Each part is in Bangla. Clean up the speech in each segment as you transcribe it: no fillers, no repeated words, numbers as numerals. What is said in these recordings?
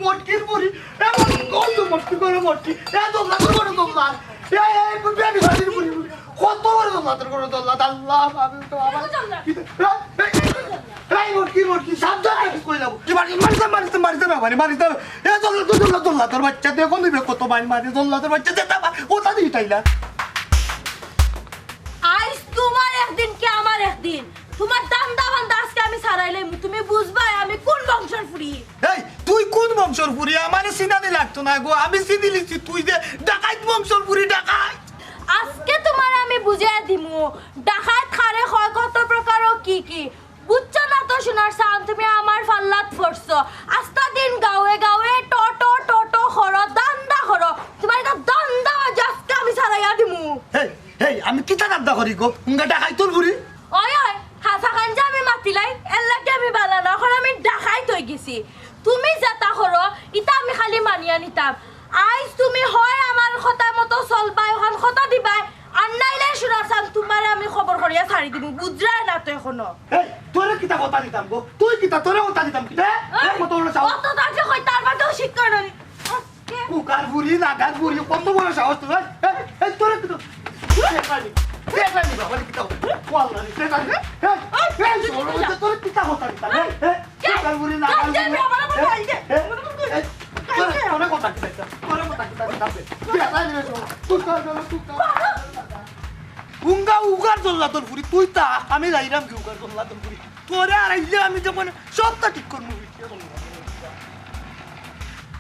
মটকির বুড়ি এমন কত মটকি করে মটকি এ দোল্লা করে দোল্লা এই বেবি হাজির বুড়ি কত বড় দোল্লা তোর করে দোল্লা আল্লাহ আমি তো আবার এই মটকি সাবধানে কইলাম কি মারিতে না মারিতে এ দোল্লা তোর বাচ্চা দেখো নিবে কত মারি দোল্লা তোর বাচ্চা যেটা ওটা দিই তাইলা আইস তোমার একদিন কি আমার একদিন তোমার দান্দা বান্দা আজকে আমি ছাড়াইলাম তুমি বুঝবা আমি কোন বংশের ফুরি এই তুই কোন বংশের ফুরি আমারে চিনানি লাগতো না গো আমি চিনি লিছি তুই যে ডাকাইত বংশের ফুরি ডাকাইত আজকে তোমার আমি বুঝিয়ে দিমু ডাকাত খারে হয় কত প্রকার ও কি বুঝছো না তো শোনার সান তুমি আমার ফাল্লাত ফরছো আস্তা দিন গাওয়ে গাওয়ে টো হরো দান্দা হরো তোমার এটা দান্দা আজকে আমি ছাড়াইয়া দিমু এই আমি কিতা দান্দা করি গো উঙ্গা ডাকাইত তোর ফুরি ওই হাসা খান আমি মাতিলাই এল্লাকে আমি বানানো এখন আমি ডাকাইত হয়ে গেছি তুমি যেটা করো ইটা আমি খালি মানিয়া নিতাম আইজ তুমি হয় আমার কথা মতো চলবা এখন কথা দিবা আর নাইলে শুনাছান তোমার আমি খবর করিয়া ছাড়ি দিব বুঝরা না তো এখনো এই তোরে কিতা কথা দিতাম গো তুই কিতা তোরে কথা দিতাম কিতা কত বড় সাহস কত দাঁড়ে কই তার বাদেও শিক্ষা নই কুকার বুড়ি নাগার বুড়ি কত বড় সাহস তুই এই তোরে কিতা দেখলাম বাবা কিতা ওয়াল্লাহ দেখলাম এই তোরে কিতা কথা দিতাম কুকার বুড়ি নাগার বুড়ি তোরে কথা দিতাম উঙ্গা উগার দোল্লা তোর ফুরি তুই তা আমি যাইলাম কি উগার দোল্লা তোর ফুরি তোরে আর আইলে আমি যখন সবটা ঠিক করবো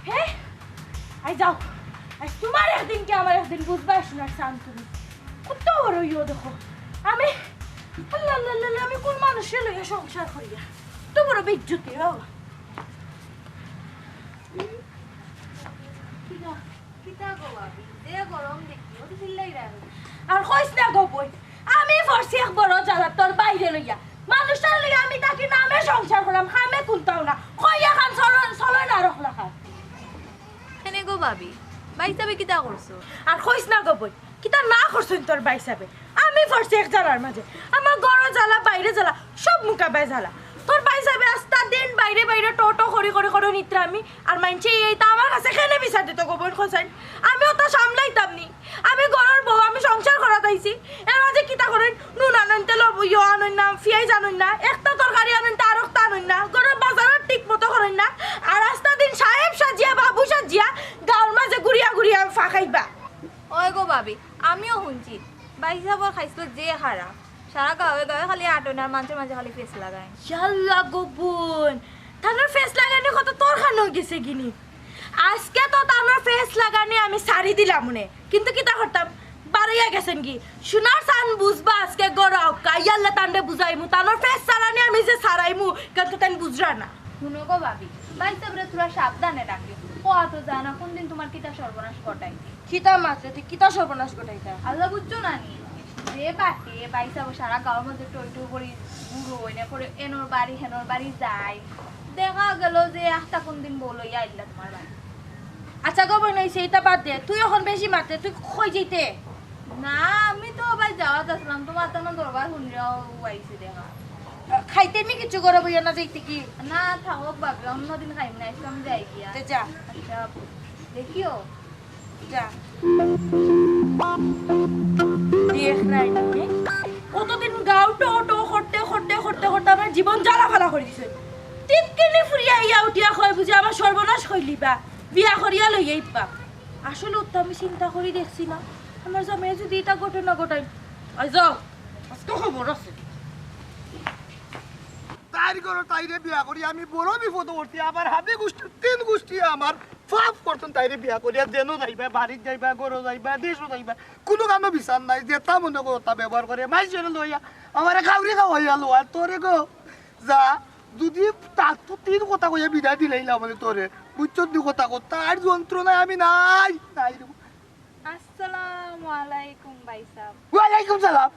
হ্যাঁ আই যাও আজ তোমার একদিন কি আমার একদিন বুঝবা শোনার চান তুমি কত বড় ইয়ে দেখো আমি আল্লাহ আল্লাহ আমি কোন মানুষের লইয়া সংসার করিয়া তো বড় বিজ্জুতি বাবা আর কইস না গো বই আমি ফরসি এক বড় জ্বালা তোর বাইরে লইয়া মানুষটার লইয়া আমি তাকে নামে সংসার করলাম খামে কুনতাও না কইয়া খান চলো না রখলা খা এনে গো ভাবি বাইসাবে কিতা করছো আর কইস না গো বই কিতা না করছুন তোর বাইসাবে আমি ফরসি এক জ্বালার মাঝে আমার গড় জ্বালা বাইরে জ্বালা সব মুকাবাই জ্বালা তোর বাইসাবে আস্তা দিন বাইরে বাইরে টোটো করে নিত্রা আমি আর মানছে এইটা আমার কাছে খেলে বিচার দিত গোবর খোসাই আমিও তো সামলাইতাম নি আমি ঘরের বউ আমি সংসার করা দাইছি এর মাঝে কিতা করেন নুন আনন তেল ইয়ো আনন না ফিয়াই জানুন না একটা তরকারি আনন তা আরেকটা আনন না ঘরের বাজারের ঠিক মতো করেন না আর আস্তা দিন সাহেব সাজিয়া বাবু সাজিয়া গাঁর মাঝে ঘুরিয়া ফাঁকাইবা ওই গো ভাবি আমিও শুনছি বাইসাবর খাইছিল যে খারাপ সারা গাঁৱে খালি আটনার মানুষের মাঝে খালি ফেস লাগায় শাল্লা গোবন তানোর ফেস লাগানি কত তোর খানো গেছে গিনি আজকে তো তানোর ফেস লাগানি আমি সারি দিলাম মনে কিন্তু কিতা করতাম বাড়িয়া গেছেন কি সোনার সান বুঝবা আজকে গড়াও কাইয়াল্লা তান্ডে বুঝাইমু তানোর ফেস সারানি আমি যে সারাইমু কিন্তু তাই বুঝরা না শুনো গো ভাবি বাইসাবরে তোরা সাবধানে রাখি ও তো জানা কোনদিন তোমার কিতা সর্বনাশ ঘটাই কিতা মাত্রে তুই কিতা সর্বনাশ ঘটাইতা আল্লাহ বুঝছো না নি যে বাটে বাইসাবো সারা গাঁওর মধ্যে টইটু করি বুড়ো এনে করে এনোর বাড়ি হেনোর বাড়ি যায় দেখা গেল যে একটা কোনদিন বউ লইয়া আইলা তোমার বাড়ি আচ্ছা গো বই নইছে এটা বাদ দে তুই এখন বেশি মাত্রে তুই কই যাইতে না আমি তো ভাই যাওয়াত আসলাম তোমার তো দরবার শুনলেও আইছে দেখা খাইতে নি কিছু করে বইয়া না যাইতে কি না থাকক ভাবি অন্যদিন খাইম না ইসলাম যাই গিয়া যা আচ্ছা দেখিও যা দেখ নাই কতদিন গাও টো করতে আমার জীবন জ্বালা ফালা করে দিছে তিতকিনি ফুরিয়া ইয়া উঠিয়া কয় বুঝি আমার সর্বনাশ হইলিবা বিয়া করিয়া লইয়াই পা আসলে তো আমি চিন্তা করি দেখছি না আমার জামাই যদি এটা ঘটনা ঘটাই যাও আজকে খবর আছে তাইরে বিয়া করি আমি বড় বিপদ করছি আবার হাবি গোষ্ঠী তিন গোষ্ঠী আমার ফাপ করতেন তাইরে বিয়া করিয়া দেনও যাইবা বাড়িত যাইবা গরো যাইবা দেশও যাইবা কোনো কামে বিচার নাই যেটা মনে করো তা ব্যবহার করে মাইসের লইয়া আমার কাউরি খাওয়াইয়া লোয়া তোরে গো যা যদি তার তো তিন কথা কইয়া বিদায় দিলাইলাম মানে তোরে বুঝছো দু কথা কো তার যন্ত্রণায় আমি নাই আসসালামু আলাইকুম ভাই সাহেব ওয়ালাইকুম সালাম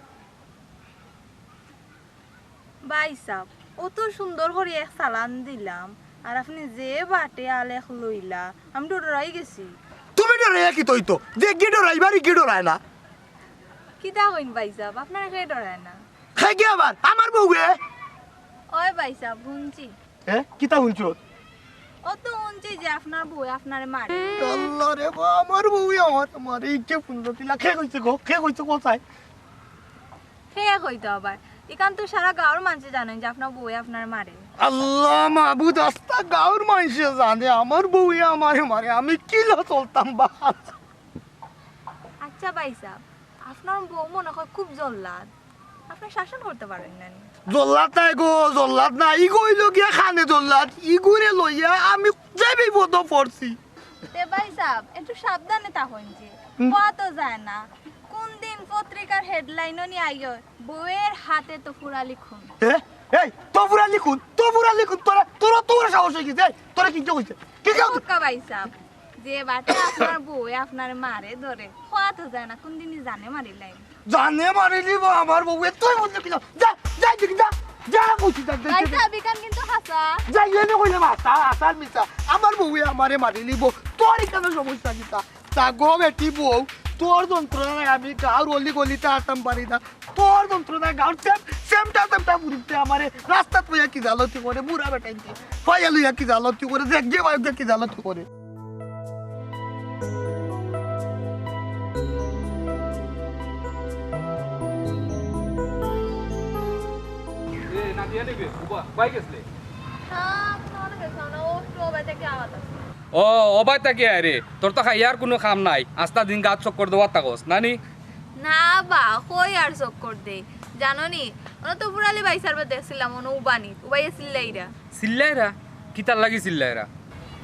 ভাই সাহেব অত সুন্দর করে এক সালান দিলাম আর আপনি যে বাটে আলেখ লইলা আমি ডরাই গেছি তুমি ডরাইয়া কি তৈতো যে কি ডরাইবারই কি ডরায় না কিতা কইন ভাই সাহেব আপনারা কে ডরায় না খাই কি আমার বউয়ে ওই ভাই সাহেব শুনছি কিতা শুনছো ও তো শুনছি যে আপনার বউ আপনারে মারে আল্লাহ রে বা আমার বউ আমার মারে ইচ্ছে ফুন্দ দিলা কে কইছে গো কে কইছে কোথায় কে কইতো আবার এখান তো সারা গাঁওর মানুষ জানেন যে আপনার বউ আপনার মারে আল্লাহ মাহবুদ আস্তা গাঁর মানুষে জানে আমার বউ আমারে মারে আমি কিলো চলতাম বা আচ্ছা ভাই সাহেব আপনার বউ মনে হয় খুব জল্লাদ আপনি শাসন করতে পারেন না জল্লাদ নাই গো জল্লাদ নাই ই কইল গিয়া খানে জল্লাদ ই ঘুরে লইয়া আমি যাইবি বদ পড়ছি তে ভাই সাহেব একটু সাবধানে থাকুন যে কত যায় না কোন দিন পত্রিকার হেডলাইনও নি আইও বউয়ের হাতে তো ফুরালি খুন এই তফুরা লিখুন তোরা তোরা সাহস হয়ে গেছে তোরা কি কইছে কি কইছে ওকা ভাই সাহেব যে বাটে আপনার বউয়ে আপনার মারে ধরে কত যায় না কোন দিনই জানে মারিলাই জানে মারিলি আমার বউ তুই বলতে কি যা যা যা যা কইছি যা ভাই সাহেব এখান কিন্তু হাসা যাই এনে কইলে মাথা আসার মিছা আমার বউ আমারে মারি লিব তোর কেন সমস্যা কিতা তা গো বেটি বউ তোর যন্ত্রণায় আমি গাঁর অলি গলিতে আসতাম পারি না তোর যন্ত্রণায় গাঁর সেমটা পুরিতে আমারে রাস্তা তুইয়া কি জালতি করে বুড়া বেটাইতে ফাইয়া লইয়া কি জালতি করে দেখ যে ভাই কি জালতি করে না দিয়ে নেবে বাইক আসলে ও অবাই তাকে আরে তোর তো খাইয়ার কোনো কাম নাই আস্তা দিন গাছ চক্কর দেওয়ার তাকস নানি না বা কই আর চক্কর দে জানো নি ওনা তো পুরালি ভাই সাহেব দেখছিলাম ওনা উবানি উবাইয়া সিল্লাইরা সিল্লাইরা কিতার লাগি সিল্লাইরা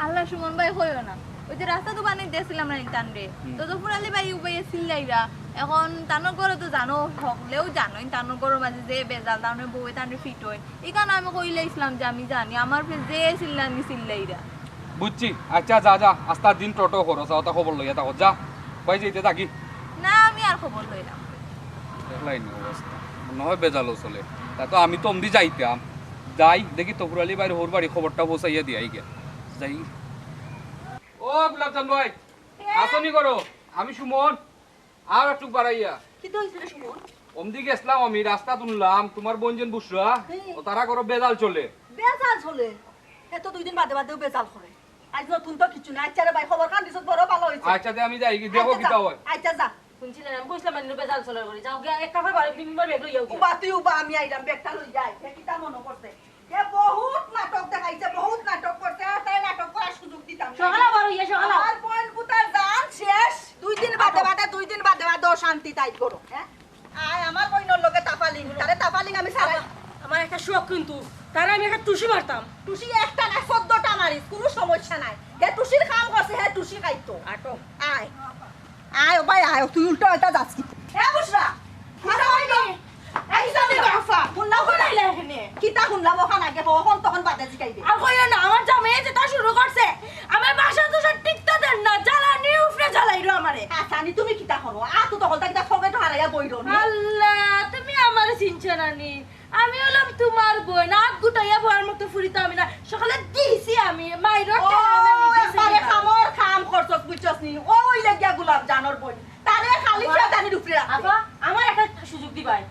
আল্লাহ সুমন ভাই হইও না ওই যে রাস্তা তো বানাই দেখছিলাম না নিতান রে তো পুরালি ভাই উবাইয়া সিল্লাইরা এখন তানোর ঘরে তো জানো হকলেও জানোই তানোর ঘরের মাঝে যে বেজাল তানোর বউয়ে তানোর ফিট হয় এখানে আমি কইলে ইসলাম যে আমি জানি আমার ফের যে সিল্লানি সিল্লাইরা বুঝছি আচ্ছা যা যা আস্তা দিন টোটো করো যাও তা খবর লইয়া থাকো যা বাই যেতে থাকি না আমি আর খবর লইলাম দেখলাই নি অবস্থা মনে হয় বেজালো চলে তা তো আমি তো অমদি যাইতাম যাই দেখি তফুরালি বাইরে হোর বাড়ি খবরটা পৌঁছাইয়া দিয়াই গে যাই ও গুলাবজান ভাই আসনি করো আমি সুমন আর একটু বাড়াইয়া কি তো হইছে রে সুমন অমদি গেছলাম আমি রাস্তা তুললাম তোমার বোনজন বুসরা ও তারা করো বেজাল চলে বেজাল চলে এত দুই দিন বাদে বাদেও বেজাল করে আজ নতুন তো কিছু না আচ্ছা রে ভাই খবর কান দিছত বড় ভালো হইছে আচ্ছা দে আমি যাই দেখো কিটা হয় আচ্ছা যা শুনছিলেন আমি কইছিলাম মানে বেজাল চলে করে যাও গিয়া এক কাপড় বাড়ি বিমিবার বেগ লইয়াও উবা তুই উবা আমি আইলাম বেগটা লই যাই হে কিটা মনে করতে হে বহুত নাটক দেখাইছে বহুত নাটক করতে আর তাই নাটক করার সুযোগ দিতাম সকালে বড় ইয়া সকালে আর পয়েন্ট পুতার জান শেষ দুই দিন বাদে শান্তি তাই করো হ্যাঁ আয় আমার কইনর লগে তাফালিং তারে তাফালিং আমি সারাই আমার একটা শখ কিন্তু তারা আমি একটা টুসি মারতাম টুসি একটা না 14টা মারিস কোনো সমস্যা নাই হে টুসির কাম করছে হে টুসি খাইতো আটো আয় আয় ভাই আয় তুই উল্টো এটা যাস কি হে বুসরা কিটা হইলো এই জানি বাফা শুনলাও কোন আইলা এখানে কিটা শুনলাম ওখান আগে কখন তখন বাদে জিকাইবে আর কইরা না আমার জামাই যেটা শুরু করছে আমার বাসা তো সব টিকতে দেন না জ্বালানি উফরে জ্বালাইরো আমারে আসানি তুমি কিটা করো আ তো তখন তাকিটা ফগে তো হারাইয়া বইরো নি আল্লাহ তুমি আমার চিনছো না নি আমি হলাম তোমার বই না গুটাইয়া বইয়ের মতো ফুরিতে আমি না সকালে দিছি আমি মাইরো ও একবারে খামর খাম করছস বুঝছস নি ওই লাগিয়া গোলাপ জানর বই তারে খালি ফেদানি উপরে রাখ আপা আমার একটা সুযোগ দিবাই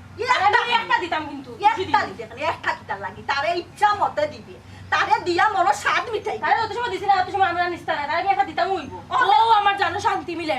আমি একটা দিতাম কিন্তু একটা দিতে খালি একটা কিটা লাগি তারে ইচ্ছা মতে দিবে তারে দিয়া মনো স্বাদ মিটাই তাই অত সময় দিছি না অত সময় আমরা নিস্তা না তাই আমি একটা দিতাম হইব ও আমার জানো শান্তি মিলে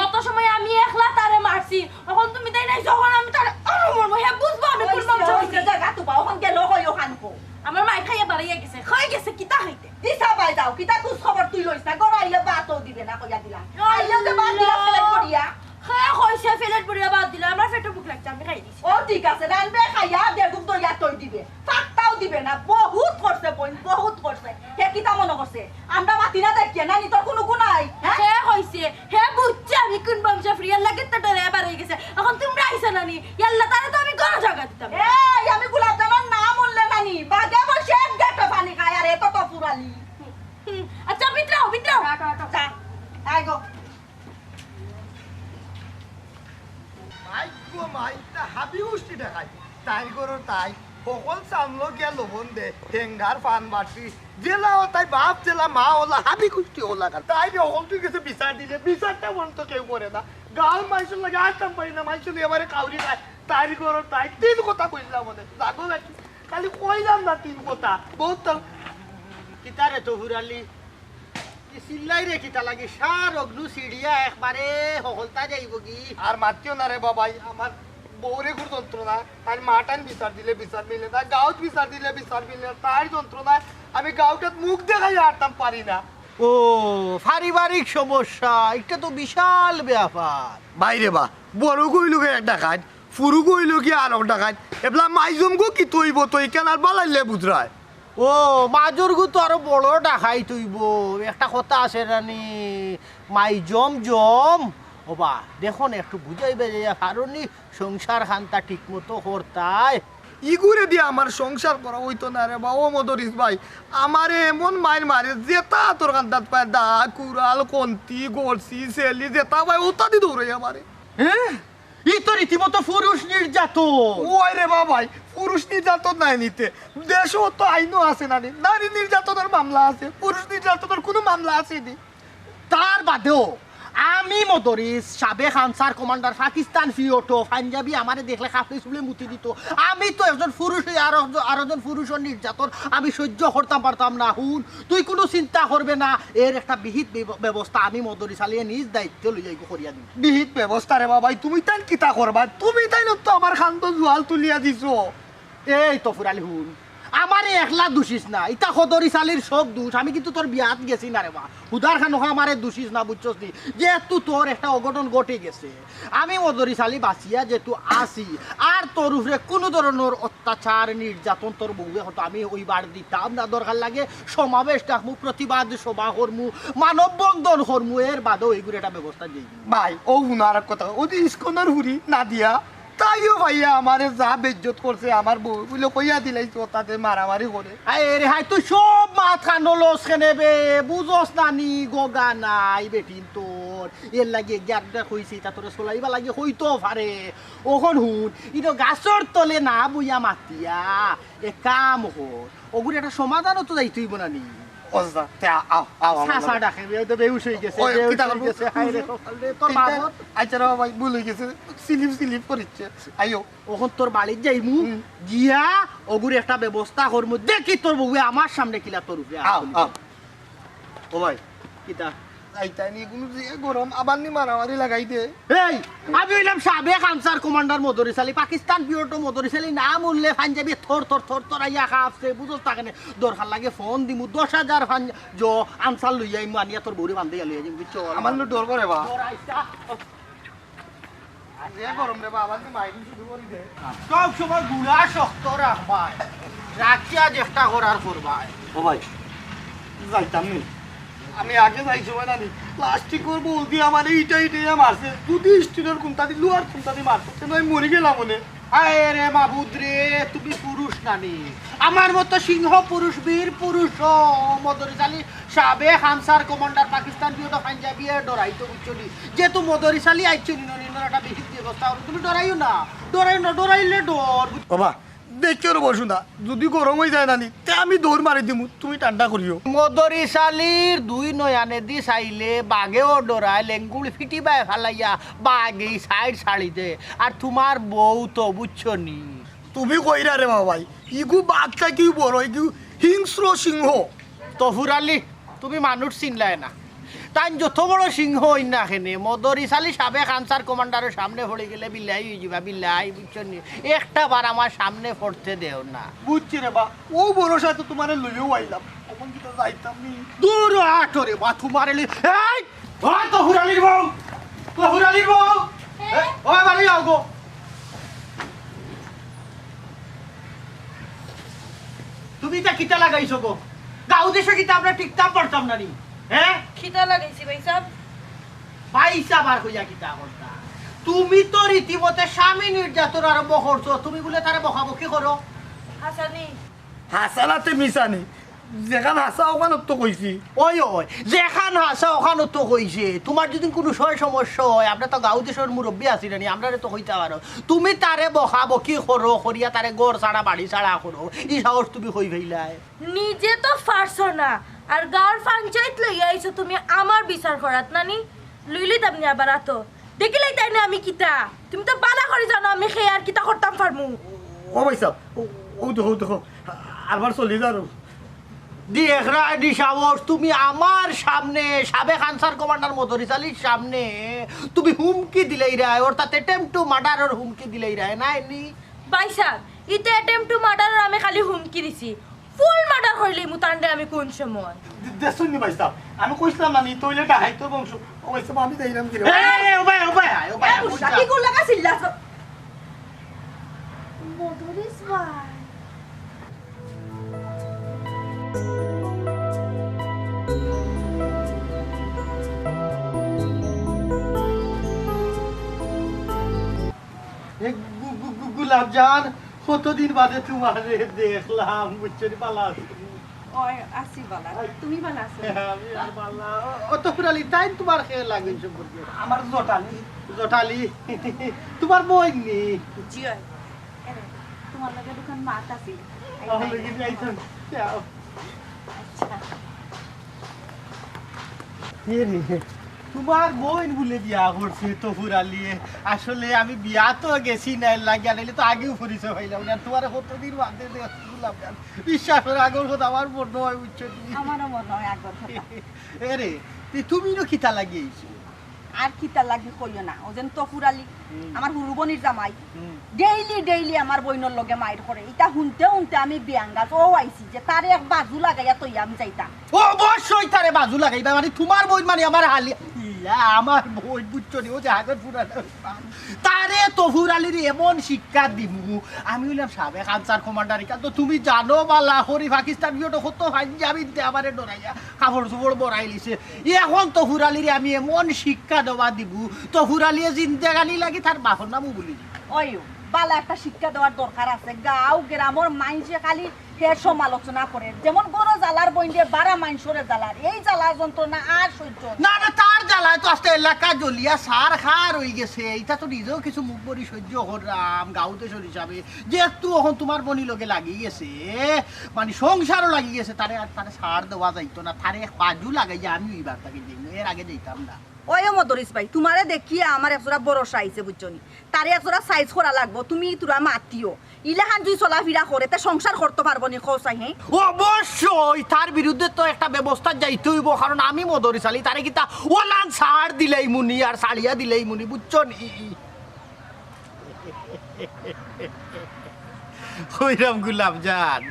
অত সময় আমি একলা তারে মারছি এখন তুমি তাই নাই যখন আমি তারে মরবো হে বুঝবো আমি কোন মাংস হইছে জায়গা তো পাও ওখান গেল হই ওখান কো আমার মাই খাইয়া বাড়াইয়া গেছে খাই গেছে কিতা হইতে দিছা বাই যাও কিতা তুই খবর তুই লইছ না গড় আইলে বাতও দিবে না কইয়া দিলা আইলে যে বাত দিলা ফেলে পড়িয়া খায় কইছে ফেলেট পড়িয়া বাদ দিলা আমার পেটে ভুক লাগছে আমি খাই দিছি ও ঠিক আছে রানবে খাইয়া দেগুক দইয়া তই দিবে ফাকটাও দিবে না বহুত করছে বই বহুত করছে হে কিতা মনে করছে আমরা মাতি না দেখিয়ে না নি তোর কোনো গুণ নাই হে কইছে হে বুঝছে আমি কোন বংশ ফ্রিয়ার লাগে তাটা রে বাড়াই গেছে এখন তোমরা আইছ না নি ইয়াল্লা তারে তো আমি কোন জায়গা দিতাম এই আমি গোলাপ জামার নাম বললে নানি বাগে বসে এক গেটো পানি খায় আর এত তো পুরালি আচ্ছা বিদ্রাও যা আই গো মাইকো মাইকটা হাবি গুষ্টি দেখাই তাই করো তাই সকল সামলো গিয়া লবণ দে টেঙ্গার ফান বাটি জেলা ও তাই বাপ জেলা মা ওলা হাবি গুষ্টি ওলা তাই সকল তুই কিছু বিচার দিলে বিচারটা মন তো কেউ করে না গাঁর মানুষের লাগে আসতাম পারি না মানুষ এবারে কাউরি নাই তাই করো তাই তিন কথা কইলাম মনে লাগো নাকি খালি কইলাম না তিন কথা বহুত কিতারে তো হুরালি চিল্লাই রে কিতা লাগে সার অগ্নু সিড়িয়া একবারে হলতা যাইব কি আর মাতিও না রে বাবাই আমার বউরে খুব যন্ত্রণা আর মাটান বিচার দিলে বিচার মিলে না গাঁত বিচার দিলে বিচার মিলে তার যন্ত্রণায় আমি গাঁটাত মুখ দেখাই আরতাম পারি না। ও পারিবারিক সমস্যা এটা তো বিশাল ব্যাপার বাইরে বা বড় কইল গে একটা কাজ ফুরু কইল কি আর একটা কাজ এবলা মাইজম গো কি তৈব তৈ কেনার বালাইলে বুঝরায়। ও মাজুর গু তো আরো বড় ডাকাই তুইব একটা কথা আছে রানি মাই জম জম ওবা দেখো না একটু বুঝাইবে যে কারণই সংসার খান্তা ঠিক মতো করতাই ইগুরে দিয়ে আমার সংসার করা হইতো না রে বা ও মদরিস ভাই আমারে এমন মাইর মারে যেতা তোর কান্দাত পায় দা কুড়াল কন্তি গড়সি সেলি যেতা ভাই ওতা দি দৌড়ে আমারে। হ্যাঁ ই তো রীতিমতো পুরুষ নির্যাতন। ওই রে বাবাই পুরুষ নির্যাতন নাই নিতে দেশও তো আইনও আছে না নি নারী নির্যাতনের মামলা আছে পুরুষ নির্যাতনের কোনো মামলা আছে নি। তার বাদেও আমি মদরিস সাবেক আনসার কমান্ডার পাকিস্তান ফিওটো পাঞ্জাবি আমারে দেখলে কাপড়ে চুলে মুতি দিত আমি তো একজন পুরুষ আর একজন পুরুষের নির্যাতন আমি সহ্য করতাম পারতাম না। হুন তুই কোনো চিন্তা করবে না এর একটা বিহিত ব্যবস্থা আমি মদরিস আলিয়ে নিজ দায়িত্ব লইয়া করিয়া দিই। বিহিত ব্যবস্থা রে বাবাই তুমি তাই কিতা করবা তুমি তাই তো আমার খান্দ জোয়াল তুলিয়া দিছো। এই তফুর আলী হুন আমারে একলা দোষিস না ইতা সদরি চালির সব দোষ আমি কিন্তু তোর বিয়াত গেছি না রে বা হুদার খান আমারে দোষিস না বুঝছস নি যেহেতু তোর একটা অঘটন ঘটে গেছে আমি মদরি চালি বাঁচিয়া যেহেতু আসি আর তোর উপরে কোনো ধরনের অত্যাচার নির্যাতন তোর বউয়ে হতো আমি ওই বার দিতাম না দরকার লাগে সমাবেশ ডাকমু প্রতিবাদ সভা করমু মানববন্ধন করমু এর বাদেও এইগুলো একটা ব্যবস্থা দিই ভাই ও উনার কথা ও যে ইস্কনের হুরি না দিয়া তাইও ভাইয়া আমারে যা বেজ্জত করছে আমার বউ বুঝলো কইয়া দিলাইছো তাতে মারামারি করে। আরে হাই তুই সব মাত কানলস কেনেবে বুঝস নানি গগা নাই বেটিন তোর এর লাগে গ্যাপটা কইছি তা তোর চলাইবা লাগে হইতো পারে ওখন হুন ইনো গাছর তলে না বুইয়া মাতিয়া এ কাম হর ওগুলো একটা সমাধানও তো যাই তুই বনানি ওজা তে আও আও সাসা ডাকে তো বেউস হয়ে গেছে বেউস হয়ে গেছে হাই রে তোর বাবত আচ্ছা রে ভাই ভুল হয়ে গেছে স্লিপ করিচ্ছে আইও ওখন তোর বাড়ির যাইমু গিয়া ওগুর একটা ব্যবস্থা করমু দেখি তোর বউয়ে আমার সামনে কিলা তোর উপরে আও আও ও ভাই কিতা আইতাই নি কোনো যে গরম আবার নি মারামারি লাগাই দে। এই আমি হইলাম সাবেক আনসার কমান্ডার মদরিস আলী পাকিস্তান পিওটো মদরিস আলী নাম উল্লে পাঞ্জাবি থর থর থর থর আইয়া খাপছে বুঝছ তাকে দরকার লাগে ফোন দিমু 10,000 জো আনসার লইয়া ইমু আনিয়া তোর বউরে বান্ধে লইয়া যাবি চল আমার লো ডর করে বা তোর আইসা যে গরম রে বা আবার নি মাইরিং শুরু করি দে সব সময় গুলা শক্ত রাখবাই রাখিয়া চেষ্টা করার করবাই ও ভাই যাইতাম নি আমি আগে যাইছো না নি প্লাস্টিক করব বলদি আমার এইটা মারছে দুদি স্টিলের কোনটা দি লোহার কোনটা দি মারছে কেন আমি মরে গেলাম মনে। আয় রে মাবুদ রে তুমি পুরুষ নানি আমার মতো সিংহ পুরুষ বীর পুরুষ মদরিস আলী সাবেক আনসার কমান্ডার পাকিস্তান পিওটো পাঞ্জাবি ডরাইতো বুঝছনি যেহেতু মদরিস আলী আইছো নিনোর একটা বিহিত ব্যবস্থা তুমি ডরাইও না ডরাইলে ডর বাবা দেখে বসু না যদি গরম হয়ে যায় নানি তে আমি দৌড় মারি দিমু তুমি ঠান্ডা করিও। মদরিস আলীর দুই নয়ানে দি চাইলে বাঘেও ডরায় লেঙ্গুড়ি ফিটিবাই ফালাইয়া বাঘেই সাইড ছাড়ি দে আর তোমার বউ তো বুঝছনি তুমি কইরা রে বাবাই ইগু বাঘটা কি বড় ইগু হিংস্র সিংহ। তফুর আলী তুমি মানুষ চিনলাই না তাই যত বড় সিংহ হই না খেনে মদরিস আলী সাবেক আনসার কমান্ডারের সামনে পড়ে গেলে বিল্লাই হয়ে যাবা বিল্লাই বুঝছনি একটা বার আমার সামনে পড়তে দেও না বুঝছি রে বা ও ভরসা তো তোমার লইও আইলাম তখন কি তো যাইতাম নি দূর আটরে বা তোমার এলি এই ও তফুর আলীর বউ তফুর আলীর বউ ও বাড়ি যাও গো তুমি তা কিটা লাগাইছো গো গাঁও দেশে কিটা আমরা টিকতাম পারতাম না নি হ্যাঁ খিদা লাগাইছি ভাই সাহেব পয়সা বার হইয়া কিতা করতা তুমি তো রীতিমতে স্বামী নির্যাতন আরম্ভ করছো তুমি বলে তারা বকাবকি করো হাসানি হাসালাতে মিশানি যেখান হাসা ওখানে তো কইছি ওই ওই যেখান হাসা ওখানে তো কইছে তোমার যদি কোনো সমস্যা হয় আমরা তো গাঁও দেশের মুরব্বী আছি নানি আমরা তো কইতে পারো তুমি তারে বকাবকি করো করিয়া তারে গড় ছাড়া বাড়ি ছাড়া করো ই সাহস তুমি কই ফেলাই নিজে তো পারছো না আর গাঁর পঞ্চায়েত লইয়া আইছো তুমি আমার বিচার করাত নানি লইলি তামনি আবার আতো দেখিলাই তাই না আমি কিতা তুমি তো বালা করে জানো আমি খেয়ে আর কিতা করতাম পারমু ও ভাই সাহেব ও দেখো আরবার চলে যাও দেখরানি সাহস তুমি আমার সামনে সাবেক আনসার কমান্ডার মদরিস আলীর সামনে তুমি হুমকি দিলেই রায় অর্থাৎ অ্যাটেম্প টু মার্ডারের হুমকি দিলেই রায় না এনি ভাই সাহেব ইতে অ্যাটেম্প টু মার্ডার আমি খালি হুমকি দিছি ফুল মার্ডার হইলি মুতান্ডে আমি কোন সময় দেখুন নি ভাই সাহেব আমি কইছিলাম না নি টয়লেট হাইতো বংশ ওই সব আমি দেইলাম কি এই ও ভাই কি কোন লাগা চিল্লা মধুরিস ভাই গুলাব জান কতদিন বাদে তোমারে দেখলাম বুঝছি পালা ওই আসি বালা তুমি বালা আছো আমি আর বালা অত ফুরালি তাই তোমার খেয়ে লাগে সম্পর্কে আমার জটালি জটালি তোমার বই নি জি হয় তোমার লগে দোকান মাত আছে তাহলে কি যাইছেন যাও তোমার বোন বলে বিয়া করছে তফুর আলী আসলে আমি বিয়া তো গেছি না লাগিয়া নাইলে তো আগেও পরিচয় হইলাম না তোমার কতদিন বাদে দেখলাম না বিশ্বাস করে আগর কথা আমার মনে হয় বুঝছো তুমি আমারও মনে হয় আগর কথা এরে তুমিও খিতা লাগিয়েছো আর কিতা লাগি কইও না ওজন তফুর আলী আমার হুরুবনির জামাই ডেইলি আমার বইনর লগে মাইর করে এটা শুনতে শুনতে আমি বিয়াঙ্গাত ও আইছি যে তারে এক বাজু লাগাইয়া তৈ আমি যাইতাম অবশ্যই তারে বাজু লাগাইবা মানে তোমার বই মানে আমার হালি আমার বই বুঝছো নি ও যে আগের পুরানো তারে তফুর আলীর এমন শিক্ষা দিমু আমি হইলাম সাবেক আনসার কমান্ডার তো তুমি জানো বালা হরি পাকিস্তান বিয়েটা কত পাঞ্জাবি আমারে ডরাইয়া কাপড় চোপড় বড়াই লিছে এখন তফুর আলীর আমি এমন শিক্ষা দেওয়া দিব তফুর আলীয়ে জিন্দেগানি লাগি তার বাপর নামও বলি ওইও বালা একটা শিক্ষা দেওয়ার দরকার আছে গাঁও গ্রামর মাইনসে খালি হে সমালোচনা করে যেমন গরো জ্বালার বইন্ডে বারা মাইনসরে জ্বালার এই জ্বালার যন্ত্রণা আর সহ্য না না তার জ্বালায় তো আস্তে এলাকা জ্বলিয়া সার খার হয়ে গেছে এটা তো নিজেও কিছু মুখ বড়ি সহ্য করলাম গাঁওতে সর হিসাবে যেহেতু এখন তোমার বনি লগে লাগি গেছে মানে সংসারও লাগি গেছে তারে আর তারে সার দেওয়া যাইতো না তারে বাজু লাগাইয়া আমি এইবার তাকে যাই এর আগে যাইতাম না ওই মদরিস ভাই তোমারে দেখিয়ে আমার একজোড়া বড় সাইজে বুঝছনি তারে একজোড়া সাইজ করা লাগবো তুমি তোরা মাতিও ইলাহান যদি চলাফেরা করে তা সংসার করতে পারবো নি খোঁচাই হ্যাঁ অবশ্যই তার বিরুদ্ধে তো একটা ব্যবস্থা যাইতে হইব কারণ আমি মদরি চালি তারে কিতা ওলান ছাড় দিলেই মুনি আর ছাড়িয়া দিলেই মুনি বুঝছো নি হইরাম গুলাব জান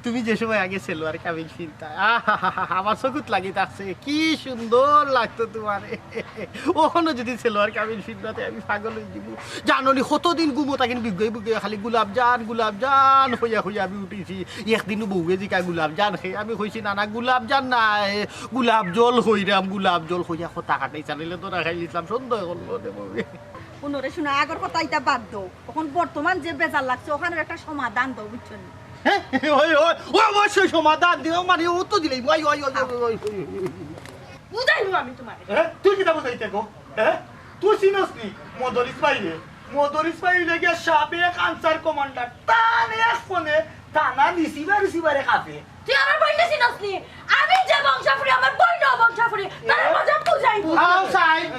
তুমি যে সময় আগে সেলোয়ার কামিজ কিনতা আমার চকুত লাগি থাকছে কি সুন্দর লাগতো তোমার ওখানে যদি সেলোয়ার কামিজ কিনতে আমি পাগল হয়ে যাব জাননি কতদিন গুমো তাকে বিগয়ে বিগয়ে খালি গুলাব জান হইয়া হইয়া আমি উঠেছি একদিনও বউয়ে জিকা গুলাব জান খেয়ে আমি কইছি না না গুলাব জান না গুলাব জল হইরাম গুলাব জল হইয়া কথা কাটাই চালিলে তোরা খাইলিছিলাম সন্দেহ করলো বউয়ে পুনরে শোনা আগর কথা এটা বাদ দাও এখন বর্তমান যে বেজার লাগছে ওখানে একটা সমাধান দাও বুঝছো নি অবশ্যই সমাধান দিও মানে ও তো দিলেই বুঝাইবো আমি তোমারে তুই কিটা বুঝাইতে গো তুই চিনস নি মদরিস ভাই লেগে সাবেক আনসার কমান্ডার তার এক ফোনে টানা রিসিভারে কাপে তুই আমার বইটা চিনস নি আমি যে বংশাফুরি আমার বইটা বংশাফুরি তার মজা বুঝাইবো সাহেব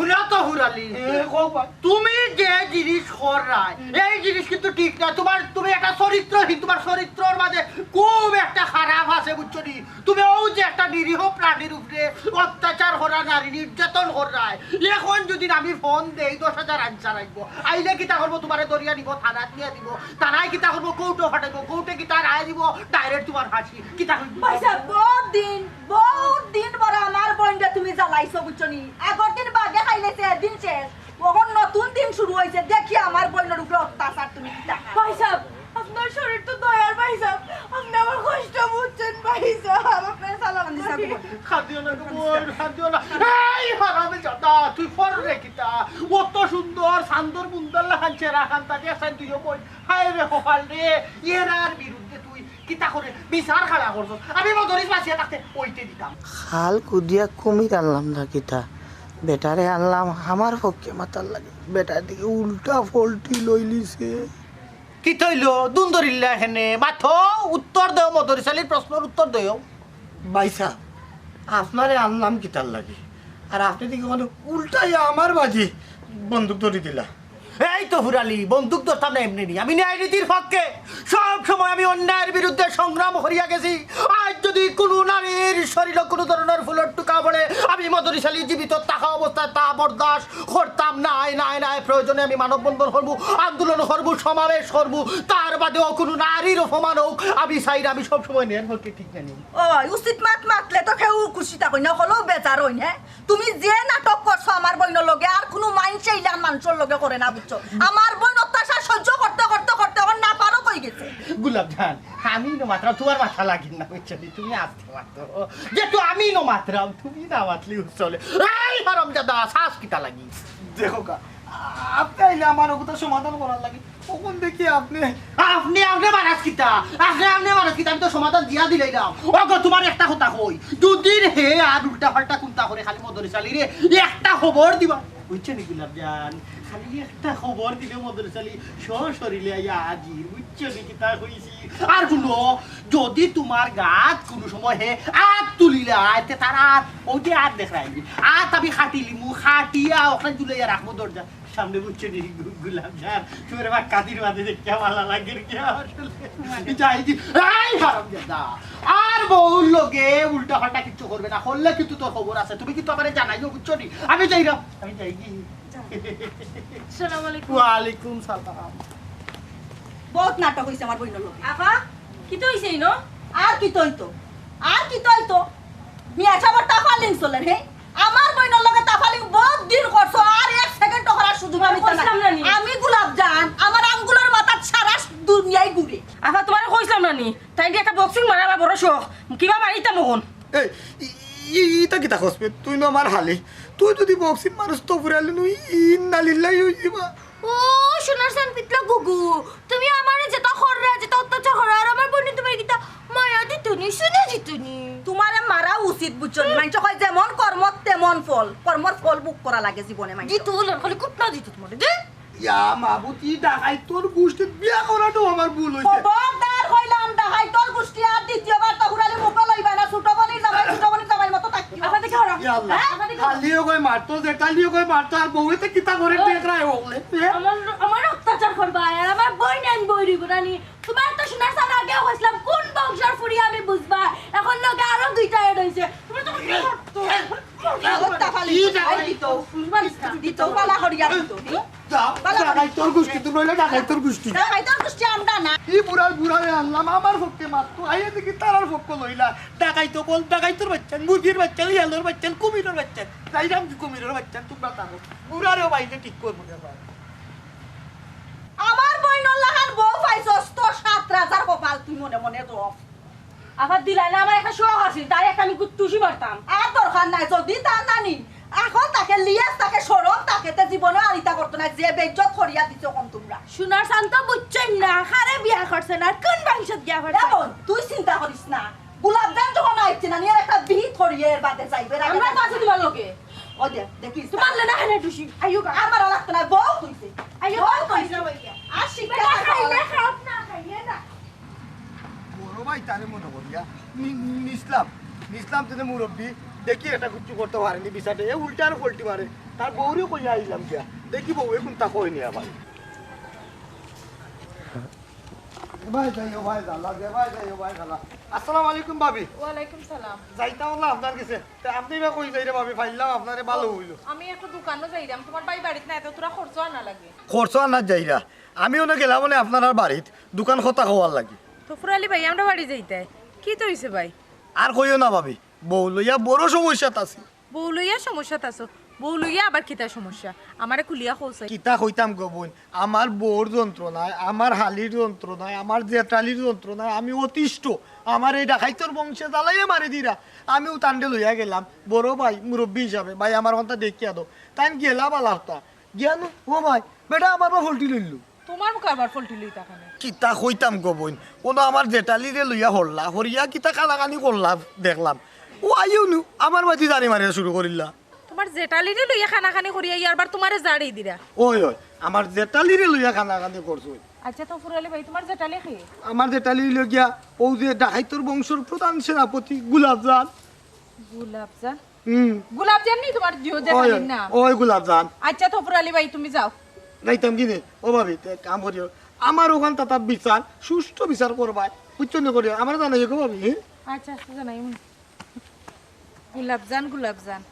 উন্নত হুরালি তুমি যে জিনিস করাই এই জিনিস কিন্তু ঠিক না তুমি একটা চরিত্রহীন তোমার চরিত্রর মাঝে খুব একটা খারাপ আছে বুঝছো নি তুমি ও যে একটা নিরীহ প্রাণীর উপরে অত্যাচার করা নারী নির্যাতন করাই এখন যদি আমি ফোন দেই 10,000 আনসার আসবো আইলে কিতা করবো তোমারে দরিয়া দিব থানাত নিয়ে দিব থানায় কিতা করবো কৌটো ফাটাইবো কৌটে কিতা রায় দিব ডাইরেক্ট তোমার ফাঁসি কিতা করবো পয়সা বহুত দিন বড় আমার বইন্ডে তুমি জ্বালাইছো বুঝছো নি আগর দিন বাগে খাইলেছে দিন শেষ ওখন নতুন দিন শুরু হয়েছে দেখি আমার বইনের উপরে অত্যাচার তুমি কি টাকা ভাই সাহেব আপনার শরীর তো দয়ার ভাই সাহেব আপনি আমার কষ্ট বুঝছেন ভাই সাহেব আপনার সালাম দিছি খাদিও না খাদিও না এই হারামে জাতা তুই ফররে কিতা কত সুন্দর সান্দর মুন্দাল লাগানছে রাখান তাকে সাইন তুইও কই হায় রে কপাল রে এরার বিরুদ্ধে তুই কিতা করে বিচার খাড়া করছ আমি মদরিস বাসিয়া থাকতে ওইতে দিতাম খাল কুদিয়া কুমির আনলাম না কিতা বেটারে আনলাম আমার পক্ষে মাতার লাগে বেটার দিকে উল্টা ফল্টি লইলিছে কি তৈল দুন্দরিল্লা এখানে মাথো উত্তর দেও মদরিসালির প্রশ্নের উত্তর দেও বাইসা আপনারে আনলাম কি তার লাগে আর আপনি দিকে মানে উল্টাই আমার বাজি বন্দুক ধরে দিলা এই এই তো ফুরালি বন্দুক ধরতাম না এমনি নি। আমি ন্যায় নীতির পক্ষে সব সময় আমি অন্যায়ের বিরুদ্ধে সংগ্রাম করিয়া গেছি। আজ যদি কোনো নারীর শরীরে কোনো ধরনের ফুলের টুকা পড়ে আমি মদরিশালী জীবিত থাকা অবস্থায় তা বরদাস্ত করতাম না। নাই প্রয়োজনে আমি মানববন্ধন করবো, আন্দোলন করবো, সমাবেশ করবো, তার বাদেও কোনো নারীর অপমান হোক আমি চাই না। আমি সবসময় ন্যায়ের পক্ষে ঠিক জানি। ওই উচিত মাতলে তো কেউ খুশি থাকই না, হলেও বেজার হই না। তুমি যে নাটক করছো আমার বোনের লগে আর কোনো মাইন্ড চাইলাম মানুষের লগে করে না, বুঝছো? আমার বোন অত্যাচার সহ্য করতে করতে করতে এখন না পারো কই গেছে। গোলাপ জান আমি নো মাত্রা তোমার মাথা লাগিন না, বুঝছো? তুমি আসতে পারতো যেহেতু আমি নো মাত্রা তুমি না মাতলি চলে। এই হারাম দাদা শ্বাস কিটা লাগি দেখো কা আপনি আইলে আমার ওটা সমাধান করার লাগে কখন দেখি আপনি আপনি মারাজ কিটা আপনি মারাজ কিটা আমি তো সমাধান দিয়া দিলাম। ওগো তোমার একটা কথা কই, দুদিন হে আর উল্টা পাল্টা কুন্তা করে খালি মদরিশালী রে একটা খবর দিবা, বুঝছো নি গোলাপ জান? খালি একটা খবর দিলে মদরিশালী সশরীরে আইয়া হাজির, বুঝছো নি কিতা কইছি? আর শুনো যদি তোমার গাছ কোনো সময় হে আত তুলিলে আইতে তার আত ওই যে আত দেখাই আত আমি খাটিলিমু খাটিয়া ওখানে ঝুলাইয়া রাখবো দরজা সামনে, বুঝছো নি গোলাপ জান? তোমার আমার কাদির মাঝে দেখতে ভালো লাগে কি আসলে যাই দি এই হারাম দাদা আর বহু লোকে উল্টা পাল্টা কিছু করবে না, করলে কিন্তু তোর খবর আছে, তুমি কিন্তু আমারে জানাইও, বুঝছো নি? আমি যাই না, আমি যাই কি। আসসালামু আলাইকুম। ওয়ালাইকুম সালাম। বহুত নাটক হইছে আমার বোনের লগে। আপা কি তো হইছে ইনো? আর কি তৈতো মিয়া সাবার তাফালিং চলে হে আমার বোনের লগে তাফালিং বহুত দিন করছো আর এক সেকেন্ড করার সুযোগ আমি কইছিলাম না নি। আমি গোলাপ জান আমার আঙ্গুলের মাথা সারা দুনিয়ায় ঘুরে। আপা তোমারে কইছিলাম না নি তাই দিয়ে একটা বক্সিং মারা আমার বড় শখ কিবা মারিতাম এখন। এই ইটা কিতা খসবে তুই না আমার হালি তুই যদি বক্সিং মানুষ তো ফুরালি নুই ইন্নালিল্লাহি হই যাবা। ও সোনার সান পিতলা গুগু তুমি আমারে যেটা খররা যেটা অত্যাচার করা আর আমার বোন তুমি কিতা মায়া দিতুনি শুনে দিতুনি। তোমারে মারা উচিত, বুঝছো? মাইনছ কয় যেমন কর্ম তেমন ফল, কর্মর ফল বুক করা লাগে জীবনে। মাইনছ দিতু হল খালি কুটনা দিতু তোমারে দে ইয়া মাবুতি ডাকাই তোর গোষ্ঠীর বিয়া করাটো আমার ভুল হইছে। খবরদার হইলাম ডাহাই তোর গুষ্টি আর দ্বিতীয়বার তো ঘুরালে মুখে লইবা না, ছোট বনির জামাই মতো থাকি। আপা দেখো ইয়া আল্লাহ খালিও কই মারতো যে কালিও কই মারতো আর বউতে কিতা করে দেখ রায় ওলে আমার অত্যাচার করবা আর আমার বই নেন বই রিব রানি তোমার তো সোনার সান আগে হইছিলাম কোন বংশের ফুরি আমি বুঝবা এখন লগে আরো দুইটা এড হইছে তুমি তো তাফালি দিত দিত বালা হরিয়া দিত ডাকাই তোর গোষ্ঠী তুই বলে ডাকাই তোর গোষ্ঠী ডাহাই তোর গুষ্টি আমরা না। ই বুড়ারে আনলাম আমার পক্ষে মারতো আইয়ে দেখি তারার পক্ষ লইলা ডাকাই তো বল ডাকাই তোর বাচ্চা মুরগির বাচ্চা ইয়ালোর বাচ্চা কুমিরের বাচ্চা যাইরাম কি কুমিরের বাচ্চা তোমরা তারো বুড়ারেও বাইলে ঠিক করবো না। আমার বইনর লাহান বউ পাইছস তো ৭,০০০ কপাল তুই মনে মনে তো আবার দিলা না আমার একটা শখ আছে তাই একটা আমি কুতুশি মারতাম। আর দরকার নাই যদি তা নানি এখন তাকে লিয়াস তাকে সরম তাকে তে জীবনে আরিতা করতো না যে বেজ্জত করিয়া দিছো কোন তোমরা। সোনার সান তো বুঝছেন না খারে বিয়া করছে না কোন বংশত বিয়া করছে এমন তুই চিন্তা করিস না গোলাপ জান যখন আইছে না নিয়ে একটা বিহি ধরিয়ে এর বাদে যাইবে আমরা তো আছি তোমার লগে ও দে দেখিস তোমার লেনা খানে টুসি আইও গা আমার লাগতো না বউ কইছে আইও বউ গা কইছে কইছে আর শিক্ষা বেটা খাইলে খাও না খাইলে না বড় ভাই তারে মনে করিয়া নিসলাম তিনি মুরব্বী দেখি এটা কিছু করতে পারেনি বিচারে এ উল্টা আর পল্টি মারে তার বউরেও কইয়া আইলাম গিয়া দেখি বউ এখন তা কইনি আবার ভাই যাইও ভাই জালা দে ভাই যাইও ভাই জালা। আসসালামু আলাইকুম ভাবি। ওয়ালাইকুম সালাম। যাইতা হলো আপনার কাছে তা আপনি বা কই যাইরে ভাবি ফাইলাম আপনারে ভালো হইলো। আমি একটা দোকানও যাইরাম তোমার বাই বাড়িতে না এত তোরা খরচ না লাগে। খরচ না যাইরা আমিও না গেলাম মানে আপনার বাড়িত দোকান খতা হওয়ার লাগি। তফুর আলী ভাই আমরা বাড়ি যাইতে কি তো হইছে ভাই? আর কইও না ভাবি বউ লইয়া বড় সমস্যাত আছি। বউ লইয়া সমস্যাত আছো? বউ লইয়া আবার কিতা সমস্যা আমারে খুলিয়া কইছে। কিতা কইতাম গো বোন আমার বউর যন্ত্রণায় আমার হালির যন্ত্রণায় আমার জেঠালির যন্ত্রণায় আমি অতিষ্ঠ আমার এই ডাকাইতর বংশে জ্বালাইয়া মারি দিরা আমিও তান্ডে লইয়া গেলাম বড় ভাই মুরব্বী হিসাবে ভাই আমার কথা দেখিয়া দো তাই গেলা বালাটা জ্ঞানো ও ভাই বেটা আমার বা ফলটি লইলু তোমার মুখ আবার ফলটি লইতা কানে কিতা কইতাম গো বোন কোনো আমার জেঠালিরে লইয়া হরলা হরিয়া কিতা কানাকানি করলাম দেখলাম ও আইও নু আমার মাঝে জানি মারিয়া শুরু করিলা তোমার জেঠালিরে লইয়া খানাখানি করিয়া ইয়ারবার তোমারে জাড়ি দিরা। ওই ওই আমার জেঠালিরে লইয়া কানাকানি করছো। আচ্ছা তফুর আলী ভাই তোমার জেঠালি কি? আমার জেঠালি লগিয়া ও যে ডাকাইতর বংশর প্রধান সেনাপতি গোলাপজান। গোলাপজান? গোলাপজান নি তোমার জেঠালির নাম? ওই গোলাপজান। আচ্ছা তফুর আলী ভাই তুমি যাও যাইতাম কিনে ও ভাবি কাম করিও আমার ওখান তাতা বিচার সুষ্ঠু বিচার করবা বুঝছো না করিও আমার জানাই গো ভাবি আচ্ছা আচ্ছা জানাই গুলাবজান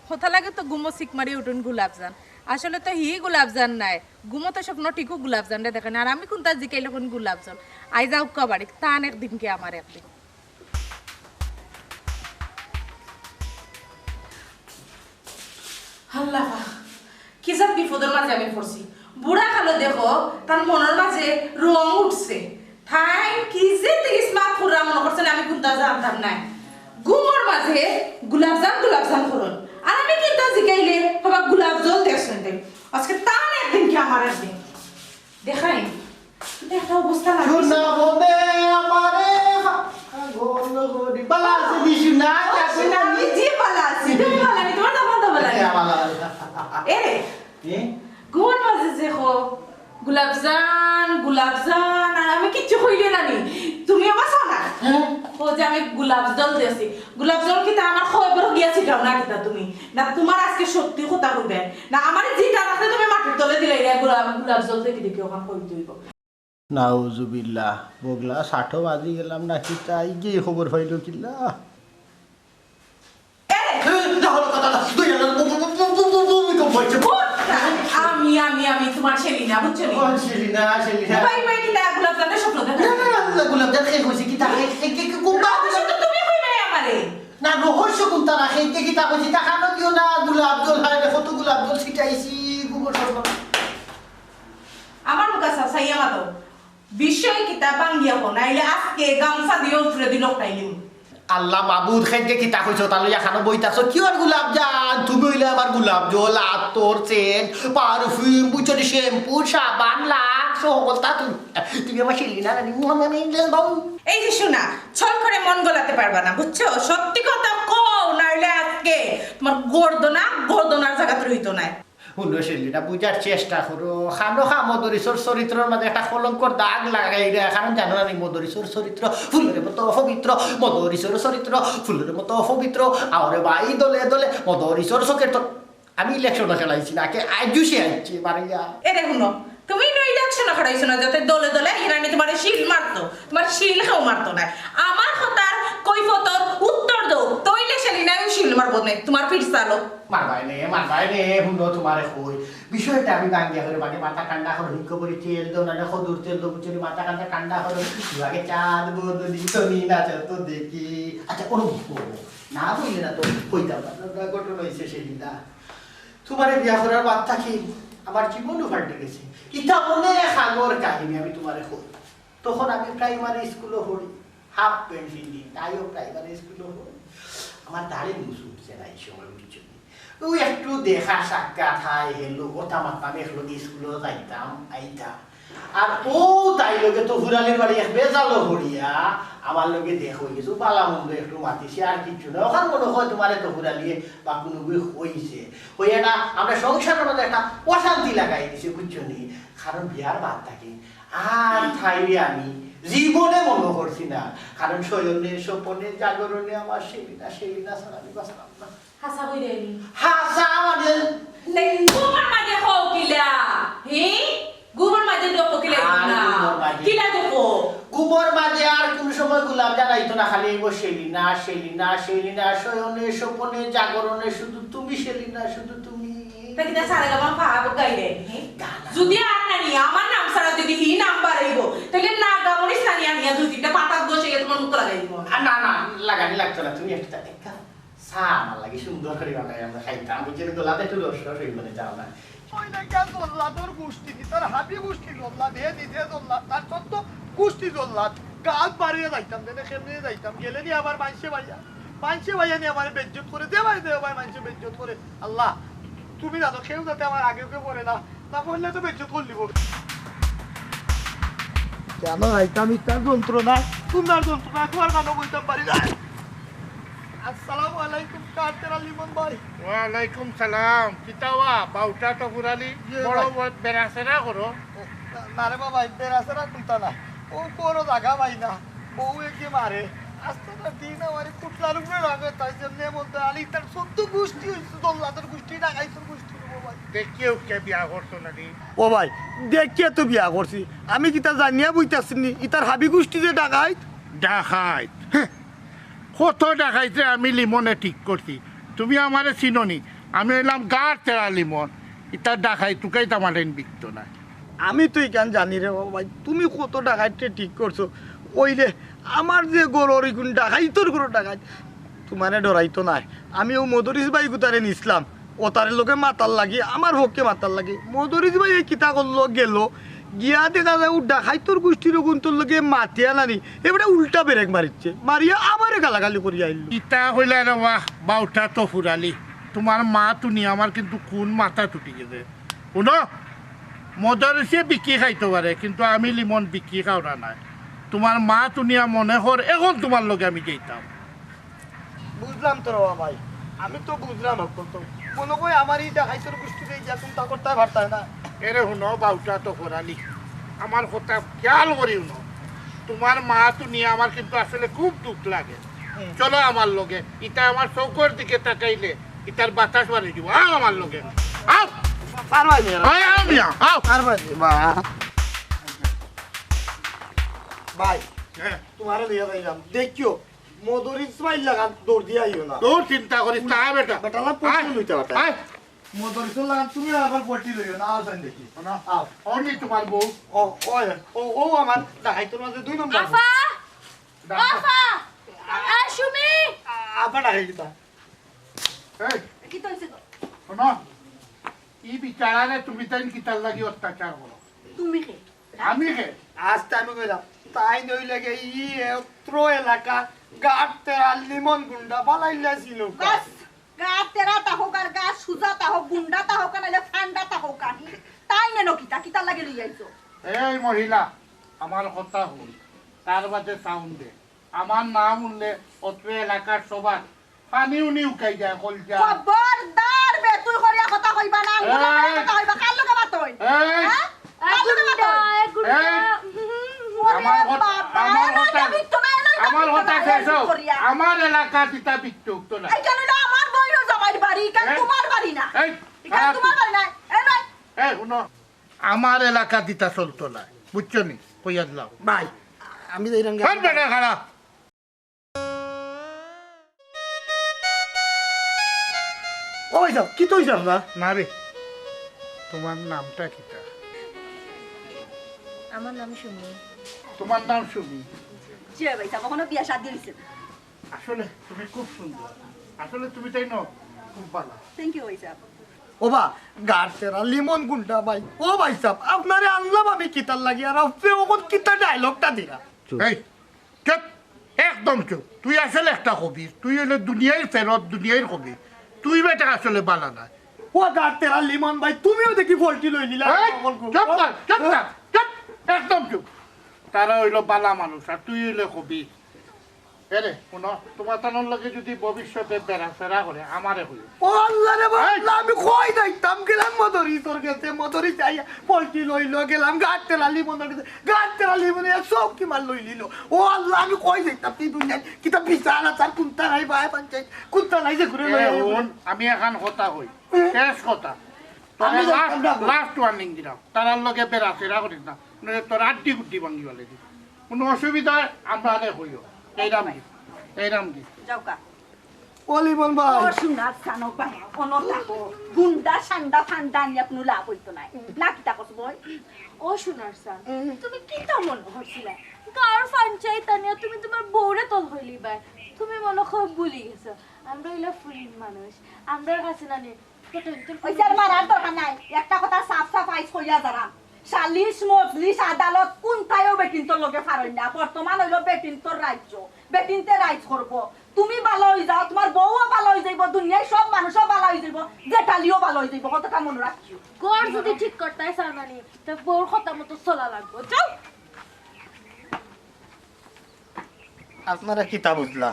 কোথা লাগে তো গুমো সিক মারি উঠুন গুলাবজান আসলে তো হি গুলাবজান নাই গুমো তো স্বপ্ন ঠিকও গুলাবজান রে দেখেন আর আমি কোনটা জিকাইলে কোন গুলাবজান আই যাও কবাড়ি তান একদিন কি আমার একদিন আল্লাহ কি যা বিপদের মাঝে আমি পড়ছি বুড়া কালো দেখো তার মনের মাঝে রং উঠছে ঠাই কি যে তিরিশ মাস পুরা মনে করছেন আমি কোনটা জানতাম না ঘুমোর মাঝে গুলাবজান করুন আর আমি কিন্তু জিগাইলে বাবা গোলাপ জল দেখছেন দেখ আজকে তার একদিন কি আমার একদিন দেখাই একটা অবস্থা লাগে শুনা বলে আমারে গোল গরি বালাসি দিছু না আমি জি বালাসি তুমি বালানি তোমার দাম বালানি এ ঘুমোর মাঝে দেখো গোলাপজান আর আমি কিচ্ছু কইলে নানি তুমি আমার শোনা ও যে আমি গোলাপ জল দিয়েছি গোলাপ জল কি তা আমার খবর গিয়েছি যাও না কিতা তুমি না তোমার আজকে সত্যি কথা কইবে না আমার জিটা রাখতে তুমি মাটির তলে দিলে গোলাপ জল দেখি দেখি ওখান কই তুইব নাউজুবিল্লাহ বগলা 60 বাজি গেলাম নাকি তাই গিয়ে খবর হইল কিল্লা আমি তোমার শেলিনা বুঝছো নি শেলিনা ভাই কি তা গোলাপ জলের স্বপ্ন দেখো না গোলাপ জাল খেয়ে কইছি কি তা কোনটা তুমি কইবে আমারে না রহস্য কোনটা রাখে কি তা কইছি তা খানো দিও না গোলাপ জল হয় কত গোলাপ জল ছিটাইছি গোবর সব আমার কাছে সাইয়া মাতো বিষয় কিতাব বাঙ্গিয়া কো নাইলে আজকে গামছা দিও উঠরে দিল টাইলিম আল্লাহ মাবুদ খাইতে কি তা কইছো তাহলে এখানে বইতাছো কি আর গোলাপ জাল তুমি হইলে আবার গোলাপ জল আতর চেন পারফিউম বুঝছনি শ্যাম্পু সাবান লাখ সকল তা তুমি আমার শেলিনা রানী মুহাম্মদ বাবু এই যে শোনা ছল করে মন গলাতে পারবা না বুঝছো সত্যি কথা কও নাইলে আজকে তোমার গর্দনার জায়গাতে রইতো না শেলিনা বুঝার চেষ্টা করো খানো খা মদরিসর চরিত্রের মাঝে একটা কলঙ্কর দাগ লাগাই রে কারণ জানো না মদরিসর চরিত্র ফুলের মতো অপবিত্র মদরিসর চরিত্র ফুলের মতো অপবিত্র আরে ভাই দলে দলে মদরিসর চোখের তো আমি ইলেকশনে খেলাইছি না কে আইজুসে আইছি বাড়িয়া এ দেখুন তুমি নো ইলেকশন করাইছো না যাতে দলে দলে ইরানি তোমার শিল মারতো তোমার শিল কেউ মারতো না আমার কথার কৈফতর উত্তর দাও তইলে শেলিনা শিল মারবো না তোমার পিঠ চালো মারবাই নে শুনো তোমারে কই বিষয়টা আমি বাঙ্গিয়া করে মানে মাথা কান্ডা করে হিংক করে তেল দাও না খদুর তেল দাও বুঝলি মাথা কান্ডা করে আগে চাঁদ বদলি তো নি না তো দেখি আচ্ছা কোনো না বললে না তো কইতাম না ঘটনা হয়েছে সেদিনা তোমারে বিয়া করার বাদ থাকি আমার জীবনও পাল্টে গেছে ইটা মনে সাগর কাহিনী আমি তোমারে কই তখন আমি প্রাইমারি স্কুলে পড়ি হাফ প্যান্ট পিন্ধি তাইও প্রাইমারি স্কুলে পড়ি আমার দাঁড়ে মুসু উঠছে না এই সময় কিছু ওই একটু দেখা সাক্ষাৎ হাই হেলো কথা মাতাম একলগে স্কুলে যাইতাম আইতাম আর ও তাই লগে তো হুরালির বাড়ি এক বেজালো হরিয়া আমার লগে দেখ হয়ে গেছে পালা মন্দ একটু মাতিছে আর কিছু না ওখান মনে হয় তোমার তো হুরালিয়ে বা কোনো বই হয়েছে হইয়া না আমরা সংসারের মধ্যে একটা অশান্তি লাগাই দিছে বুঝছো নি কারণ বিয়ার বাদ থাকে আর ঠাইরে আমি জীবনে মনে করছি না কারণ শয়নে স্বপনে জাগরণে আমার সেলিনা ছাড়া আমি বাঁচলাম না হাসা কই দেনি হাসা মানে গুমার মাঝে হও কিলা হে গুমার মাঝে দেখো কিলা না কিলা দেখো গুমর মাঝে আর কোন সময় গোলাপ জানাইতো না খালি এই সেলিনা শয়নে স্বপনে জাগরণে শুধু তুমি সেলিনা শুধু তুমি তাকিটা সারা গামা ফাব গাইরে যদি আর নানি আমার নাম সারা যদি হি নাম্বার আইবো তাহলে না গামনি সানি আনিয়া দুই তিনটা পাতা বসে তোমার মুখ লাগাই দিব না লাগানি লাগতো না তুমি একটা দেখা সা আমার লাগে সুন্দর করে বানাই আমরা খাইতাম বুঝছেন গোলাপে একটু রস হয়ে মানে যাও না ওই নাকি তোর গোষ্ঠী কি তোর হাবি গোষ্ঠী জল্লাদ হে দিতে জল্লাদ তার সত্য গোষ্ঠী জল্লাদ গাছ বাড়িয়ে যাইতাম দেনে কেমনে যাইতাম গেলে নি আবার মানসে ভাইয়া নি আমার বেজ্জত করে দে ভাই মানসে বেজ্জত করে আল্লাহ তুমি জানো কেউ যাতে আমার আগে পড়ে না করলে তো বেজ্জত করে দিব কেন আইতাম ইতার যন্ত্রণা তোমার যন্ত্রণা তোমার কেন বলতাম পারি না আসসালামু আলাইকুম কার্তেরা লিমন ভাই ওয়ালাইকুম সালাম কিতাওয়া বাউটা টফুরালি বড় বেরাসেরা করো না রে বাবা বেরাসেরা কুলতা না ও কোনো জায়গা পাই না বউ একে মারে আস্তে দিন আমার কুটলার উপরে রাগে তাই জন্য বলতে আলি তার সত্য গোষ্ঠী হয়েছে দল্লাদের গোষ্ঠী ডাকাইছেন গোষ্ঠী দেখিও কে বিয়া করছো নাকি ও ভাই দেখিয়ে তো বিয়া করছি আমি কিতা জানিয়া বুঝতেছি নি ইতার হাবি গোষ্ঠী যে ডাকাইত ডাকাইত কত ডাকাইতে আমি লিমনে ঠিক করছি তুমি আমারে চিননি আমি এলাম গার তেরা লিমন ইতার ডাকাই তুকাই তামারেন বিকতো না আমি তো ইকান জানি রে বাবা ভাই তুমি কত ডাকাইতে ঠিক করছো ওইলে আমার যে গরুর ইগুন ডাকাইতর গরু ডাকাই তোমারে ডরাইতো নাই আমি ও মদরিস ভাই গুতারে নিছিলাম ও তার লোকে মাতাল লাগি আমার পক্ষে মাতাল লাগি মদরিস ভাই এই কিতা করলো গেল গিয়া দেখা যায় ও ডাকাইতর গোষ্ঠীর গুন্তর লোকে মাতিয়া নানি এবারে উল্টা বেরেক মারিচ্ছে মারিয়া আমারে গালাগালি করিয়া আইল ইতা হইলে রে বাহ বাউটা তো ফুরালি তোমার মা তুনি আমার কিন্তু কোন মাথা টুটি গেছে শুনো মদরিসে বিকি খাইতে পারে কিন্তু আমি লিমন বিকি খাওয়া নাই তোমার মা তুনিয়া মনে হর এখন তোমার লগে আমি যেতাম বুঝলাম তো বাবা ভাই আমি তো বুঝলাম তো মনে কই আমার এই ডাকাইতর গোষ্ঠীতে যা চিন্তা করতে পারতাই না এরে শুনো বাউটা তো ফুরালি আমার কথা খেয়াল করি শুনো তোমার মা তুনিয়া আমার কিন্তু আসলে খুব দুঃখ লাগে চলো আমার লগে ইটা আমার চৌকর দিকে তাকাইলে ইটার বাতাস বাড়ি দিব আমার লগে আও পারবাই না আয় আও মিয়া আও পারবাই বা ভাই হ্যাঁ তোমারে লিয়া যাইলাম দেখিও মদরিস ভাই লাগা দৌড় দিয়া আইও না তোর চিন্তা করিস তা বেটা বেটালা পড়তে লইতে পারতা আয় মদরিস লাগা তুমি আবার পড়তে লইও না আছেন দেখি না আও অনি তোমার বউ ও ও আমার ডাকাইতর মাঝে দুই নম্বর আফা আফা সুমি আপা ডাকাই দিতা এই কি তো হইছে শোনো ই বিচারারে তুমি তাই কিতার লাগি অত্যাচার করো তুমি কে আমি কে আজ আমি কইলাম তাই নই লাগে ই এত্র এলাকা গাট তেরা লিমন গুন্ডা বালাইলা ছিল বাস গা তেরা তা হোক আর গা সুজা তা হোক গুন্ডা তা হোক নালে ফান্ডা তা হোক তাই নে নকিতা কিতা লাগে লই আইছো এই মহিলা আমার কথা হল তার বাদে সাউন্ড দে আমার নাম উনলে অত্র এলাকার সবার পানি উনি উকাই যায় কল যায় খবরদার বে তুই করিয়া কথা কইবা না এই! কথা কইবা কাল লগা বাতই এই! হ্যাঁ কাল লগা বাতই এই! আমার কথা শেষ হোক। আমার এলাকা দিতা বিকতো তো না এই কেন আমার বইর জামাই বাড়ি কেন তোমার বাড়ি না এই কেন তোমার বাড়ি না এই নাই এই শুনো আমার এলাকা দিতা চলতো না বুঝছো নি কইয়া দিলাম ভাই আমি এই রঙে কোন বেটা খারাপ ও ভাই সাহেব কি তো হইছে আপনার না রে তোমার নামটা কিটা আমার নাম সুমি তোমার নাম সুমি জি ভাই সাহেব কখনো বিয়া শাদি হইছে আসলে তুমি খুব সুন্দর আসলে তুমি তাই ন খুব ভালো থ্যাংক ইউ ভাই সাহেব ও বা গাট তেরা লিমন গুন্ডা ভাই ও ভাই সাহেব আপনারে আনলাম আমি কিতার লাগি আর আপনি ওকন কিতা ডায়লগটা দিরা এই চুপ একদম চুপ তুই আসলে একটা কবি তুই হলে দুনিয়ার ফেরত দুনিয়ার কবি তুই বেটা আসলে বালা না ও গাট তেরা লিমন ভাই তুমিও দেখি ফলটি লই নিলা চুপ কর চুপ কর চুপ একদম চুপ তারা হইলো বালা মানুষ আর তুই হইলে কবি এরে শুনো তোমার তানোর লগে যদি ভবিষ্যতে বেড়াফেরা করে আমারে হইল ও আল্লাহ রে আল্লাহ আমি কই যাইতাম গেলাম মদরি তোর কাছে মদরি চাই ফলটি লইলো গেলাম গাট তেরা লিমনের কাছে গাট তেরা লিমনে সব কি মাল লই লিলো ও আল্লাহ আমি কই যাইতাম তুই দুনিয়ায় কিতা বিচার আছে কোনটা নাই ভাই পঞ্চায়েত কোনটা নাই যে ঘুরে লই আমি এখন কথা হই শেষ কথা লাস্ট ওয়ার্নিং দিলাম তারার লগে বেড়াফেরা করিস না তোর আড্ডি গুড্ডি ভাঙি বলে দি কোনো অসুবিধা আমরা হইও এইরাম কি যাওকা ও লিমন ভাই ও সুনার সানো পায় অনতা গুন্ডা সান্ডা ফান্ডা নিয়া কোনো লাভ হইতো না না কিতা কস বই ও সোনার স্যার তুমি কি তেমন হচ্ছিলা কার পঞ্চায়েত নিয়ে তুমি তোমার বউরে তল হইলি বাই তুমি মনে খুব ভুলি গেছো আমরা হইলা ফ্রেন্ড মানুষ আমরা কাছে না নে ওই স্যার মারার দরকার নাই একটা কথা সাফ সাফ আইস কইয়া যারা সালিশ মজলিস আদালত কোনটায়ও বেটিন তোর লগে ফারই না বর্তমান হইল বেটিন তোর রাজ্য বেটিনতে রাইজ করব তুমি ভালো হই যাও তোমার বউও ভালো হই যাইব দুনিয়ায় সব মানুষও ভালো হই যাইব জেঠালিও ভালো হই যাইব কথাটা মনে রাখিও ঘর যদি ঠিক করতে হয় সারমানি তো বউর কথা মতো চলা লাগবে যাও আপনারা কিতা বুঝলা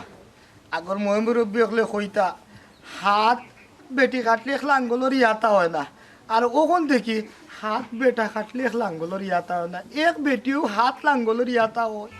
আগর মই মুরব্বী হলে কইতা হাত বেটি কাটলে লাঙ্গলর ইয়াতা হয় না আর ওখান দেখি হাত বেটা কাটলে লাঙ্গলর ইয়াতা হয় না এক বেটিও হাত লাঙ্গলর ইয়াতা হয়